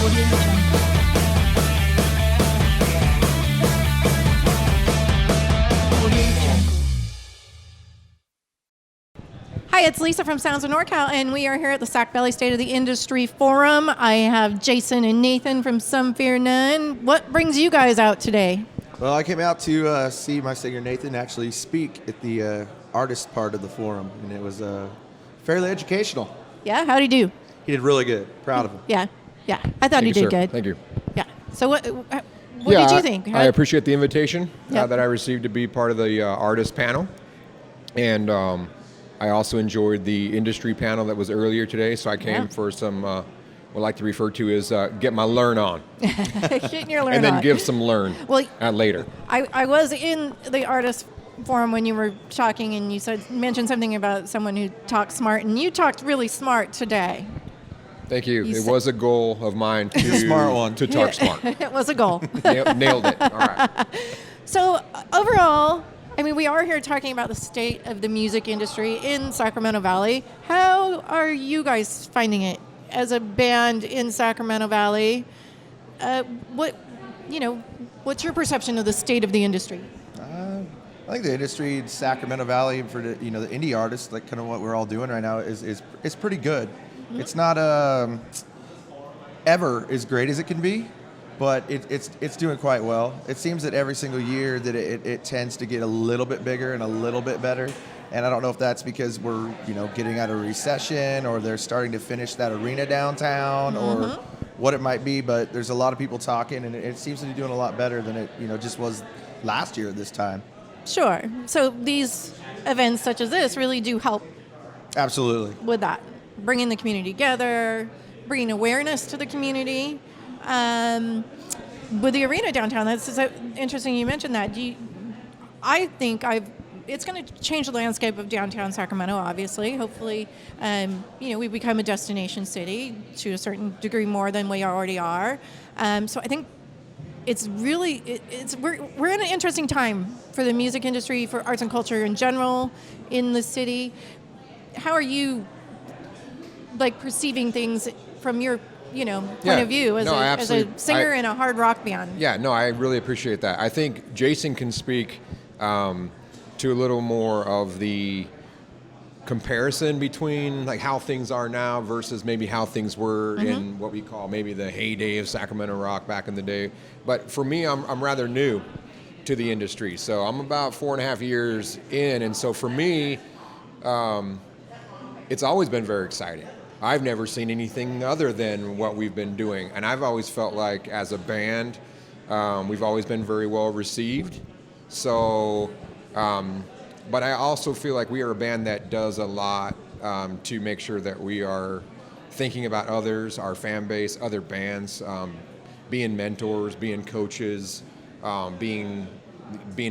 Hi, it's Lisa from Soundz of Norcal, and we are here at the Sac Valley State of the Industry Forum. I have Jason and Nathan from Some Fear None. What brings you guys out today? Well, I came out to see my singer Nathan actually speak at the artist part of the forum, and it was fairly educational. Yeah, how'd he do? He did really good. Proud of him. Yeah. I thought he did good. Thank you. Yeah. So what did you think? I appreciate the invitation Yep. that I received to be part of the artist panel, and I also enjoyed the industry panel that was earlier today. So I came for some what I like to refer to as get my learn on, Getting your learn and then on. give some learn later. I was in the artist forum when you were talking, and you mentioned something about someone who talks smart, and you talked really smart today. Thank you. It was a goal of mine to smart one. to talk smart. It was a goal. Nailed it. All right. So overall, I mean, we are here talking about the state of the music industry in Sacramento Valley. How are you guys finding it as a band in Sacramento Valley? What's your perception of the state of the industry? I think the industry in Sacramento Valley for the indie artists, like kind of what we're all doing right now, is pretty good. Mm-hmm. It's not ever as great as it can be, but it's doing quite well. It seems that every single year that it tends to get a little bit bigger and a little bit better. And I don't know if that's because we're getting out of recession, or they're starting to finish that arena downtown, or what it might be. But there's a lot of people talking, and it seems to be doing a lot better than it just was last year at this time. Sure. So these events such as this really do help. Absolutely. With that, bringing the community together, bringing awareness to the community. With the arena downtown, that's so interesting you mentioned that. I think it's going to change the landscape of downtown Sacramento, obviously. Hopefully, we become a destination city to a certain degree more than we already are. So I think it's really, we're in an interesting time for the music industry, for arts and culture in general in the city. How are you perceiving things from your point of view as a singer in a hard rock band? Yeah, no, I really appreciate that. I think Jason can speak to a little more of the comparison between how things are now versus maybe how things were in what we call maybe the heyday of Sacramento rock back in the day. But for me, I'm rather new to the industry. So I'm about 4.5 years in. And so for me, it's always been very exciting. I've never seen anything other than what we've been doing. And I've always felt like as a band, we've always been very well received. So, but I also feel like we are a band that does a lot to make sure that we are thinking about others, our fan base, other bands, being mentors, being coaches, being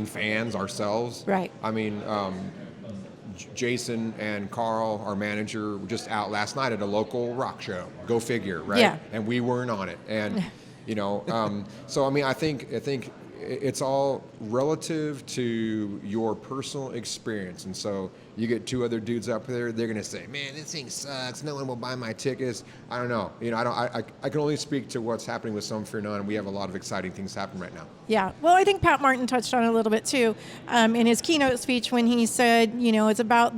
fans ourselves. Right. I mean, Jason and Carl, our manager, were just out last night at a local rock show. Go figure, right? Yeah. And we weren't on it. And so I mean, I think it's all relative to your personal experience. And so you get two other dudes up there, they're going to say, man, this thing sucks. No one will buy my tickets. I don't know. I can only speak to what's happening with Some Fear None, and we have a lot of exciting things happening right now. Yeah. Well, I think Pat Martin touched on it a little bit too in his keynote speech when he said, it's about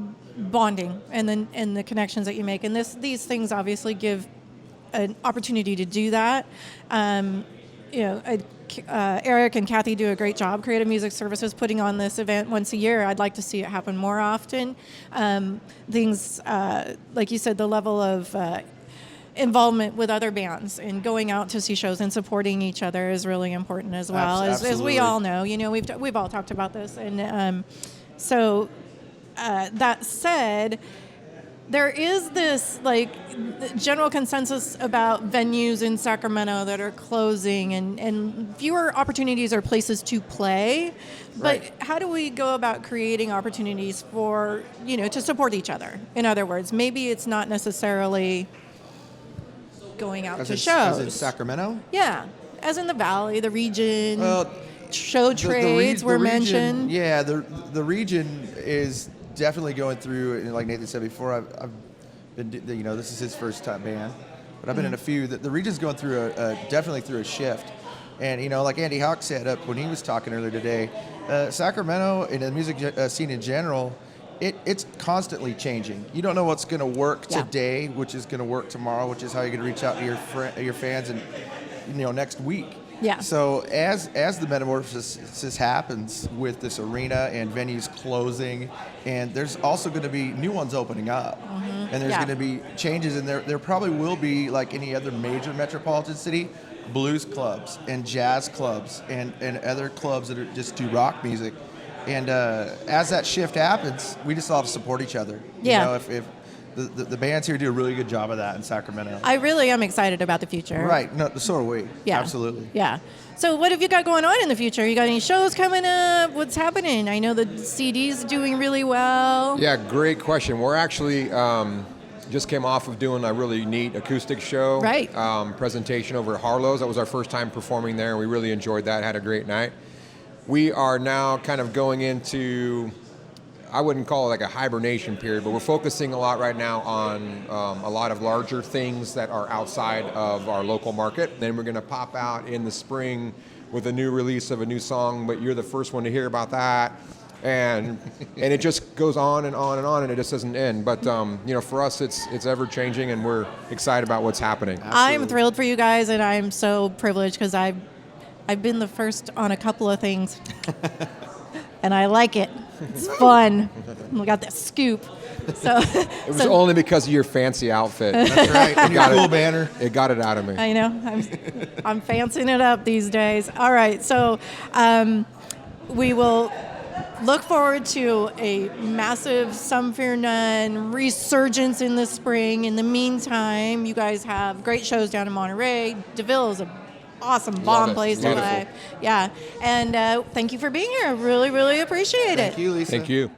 bonding and the connections that you make. And these things obviously give an opportunity to do that. Eric and Kathy do a great job, Creative Music Services, putting on this event once a year. I'd like to see it happen more often. Things, like you said, the level of involvement with other bands and going out to see shows and supporting each other is really important as well. As we all know, we've all talked about this. And so that said, there is this general consensus about venues in Sacramento that are closing and fewer opportunities or places to play. But Right. How do we go about creating opportunities for, to support each other? In other words, maybe it's not necessarily going out to shows. As in Sacramento? Yeah, as in the Valley, the region, Well, show trades were mentioned. Yeah, the region is definitely going through, and like Nathan said before, I've been, this is his first time band, but I've been in a few. The region's going through definitely through a shift. And, you know, like Andy Hawk said up when he was talking earlier today, Sacramento and the music scene in general, it's constantly changing. You don't know what's going to work today, which is going to work tomorrow, which is how you're going to reach out to your fans and, you know, next week. Yeah. So as the metamorphosis happens with this arena and venues closing, and there's also going to be new ones opening up, and there's going to be changes, and there probably will be, like any other major metropolitan city, blues clubs and jazz clubs and other clubs that just do rock music. And as that shift happens, we just all have to support each other. Yeah. You know, if the bands here do a really good job of that in Sacramento. I really am excited about the future. Right. No, so are we. Yeah. Absolutely. Yeah. So what have you got going on in the future? You got any shows coming up? What's happening? I know the CD's doing really well. Yeah, great question. We're actually just came off of doing a really neat acoustic show. Right. Presentation over at Harlow's. That was our first time performing there, and we really enjoyed that. Had a great night. We are now kind of going into, I wouldn't call it like a hibernation period, but we're focusing a lot right now on a lot of larger things that are outside of our local market. Then we're going to pop out in the spring with a new release of a new song, but you're the first one to hear about that. And it just goes on and on and on, and it just doesn't end. But you know, for us, it's ever changing, and we're excited about what's happening. I'm thrilled for you guys, and I'm so privileged because I've been the first on a couple of things, and I like it. It's fun. We got that scoop. So It was only because of your fancy outfit. That's right. And your cool banner. It got it out of me. I know. I'm fancying it up these days. All right. So we will look forward to a massive Some Fear None resurgence in the spring. In the meantime, you guys have great shows down in Monterey. DeVille is an awesome bomb place to Beautiful. live. Yeah. And thank you for being here. I really, really appreciate it. Thank you, Lisa. Thank you.